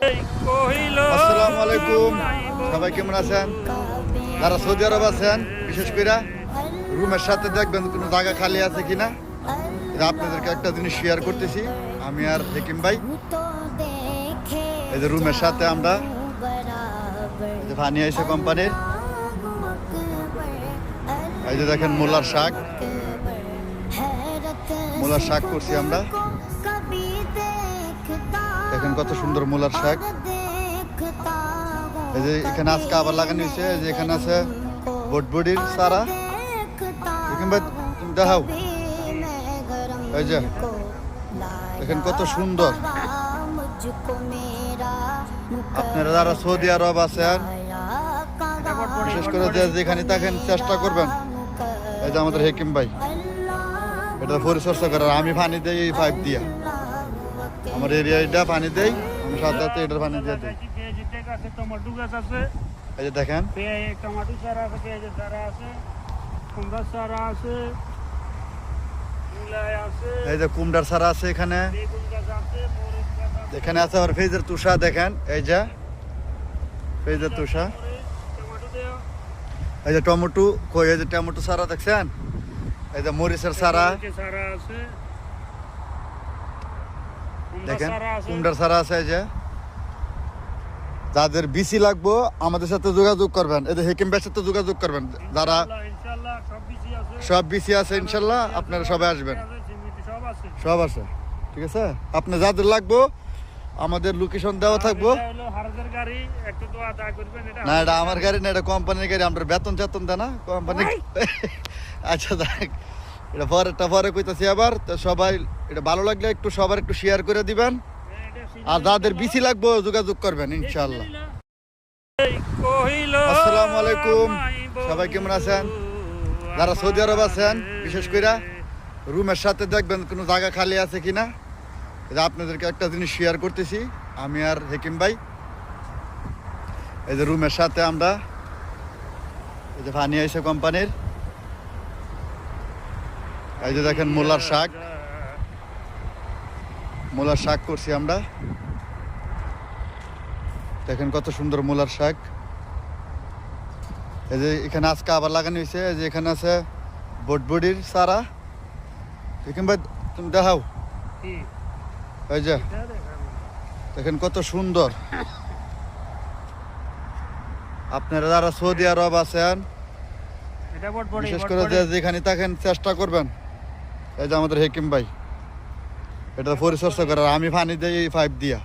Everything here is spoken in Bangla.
আসসালামু আলাইকুম, সবাই কেমন আছেন? যারা সৌদি আরব আছেন, বিশেষ করে রুমের সাথে দেখবেন কোনো জায়গা খালি আছে কিনা। এটা আপনাদেরকে একটা জিনিস শেয়ার করতেছি, আমি আর হেকিম ভাই। এই যে রুমের সাথে আমরা ফানি আইসে কোম্পানির, এই যে দেখেন মূলার শাক করছি আমরা। দেখেন কত সুন্দর মূলার শাক। এই যে এখানে আজকে আবার লাগানো হয়েছে, এই যে এখানে আছে বটবডির চারা। তুমি দেখাও, এই যে দেখেন কত সুন্দর। আপনারা যারা সৌদি আরব আছেন, বিশেষ করে যেখানে থাকেন, চেষ্টা করবেন এই যে আমাদের হেকিম ভাই এটা পরিচর্যা করার। আমি পানি দেই এই পাইপ দিয়া, আমার এরিয়াটা পানি দেই, আমি সাথে সাথে এটার পানি দিয়ে দিই। টমেটো গাছ আছে, এই যে দেখেন টমেটো চারা আছে, পেঁয়াজের চারা আছে, কুমড়ার চারা আছে, মূলাই আছে, এই যে কুমড়ার চারা আছে এখানে। বেগুন গাছ আছে, মরিচ গাছ আছে, এখানে আছে আবার পেঁয়াজের তুষা। দেখেন এই যে পেঁয়াজের তুষা, টমেটো দেও, এই যে টমেটো কই, এই যে টমেটো চারা দেখছেন, এই যে মরিচের চারা চারা আছে, দেখেন, চারা আছে, কুমড়ার চারা আছে। এই যে যাদের বিসি লাগবো আমাদের সাথে যোগাযোগ করবেন, এই যে হেকিম ভাইয়ের সাথে যোগাযোগ করবেন। যারা ইনশাআল্লাহ সব বিসি আছে, সব বিসি আছে ইনশাল্লাহ, আপনারা সবাই আসবেন, সব আছে, সব আছে। ঠিক আছে, আপনি যাদের লাগবো আমাদের লোকেশন দেওয়া থাকবো। এটা হলো হারদের গাড়ি, একটু তো আদায় করবেন। এটা না, এটা আমার গাড়ি না, এটা কোম্পানির গাড়ি। আমরা বেতন চেতন দেয় না কোম্পানি। আচ্ছা দেখ, এটা পরে কইতাছি আবার। তো সবাই এটা ভালো লাগলে একটু সবার একটু শেয়ার করে দিবেন, আর যাদের বিসি লাগবো যোগাযোগ করবেন ইনশাল্লাহ। আসসালামু আলাইকুম, সবাই কেমন আছেন? যারা সৌদি আরব আছেন, বিশেষ করে রুমের সাথে দেখবেন কোনো জায়গা খালি আছে কিনা। এটা আপনাদেরকে একটা জিনিস শেয়ার করতেছি, আমি আর হেকিম ভাই। এই যে রুমের সাথে আমরা এই যে ফানি আইসে কোম্পানির, এই যে দেখেন মূলার শাক করছি আমরা। দেখেন কত সুন্দর মূলার শাক। এই যে এখানে আজকে আবার লাগানো হয়েছে, এই যে এখানে আছে বটবডির চারা। হেকিম ভাই তুমি দেখাও, এই যে দেখেন কত সুন্দর। আপনারা যারা সৌদি আরব আছেন, বিশেষ করে যেখানে থাকেন, চেষ্টা করবেন এই যে আমাদের হেকিম ভাই এটা পরিচর্যা করার। আমি পানি দেই এই পাইপ দিয়া।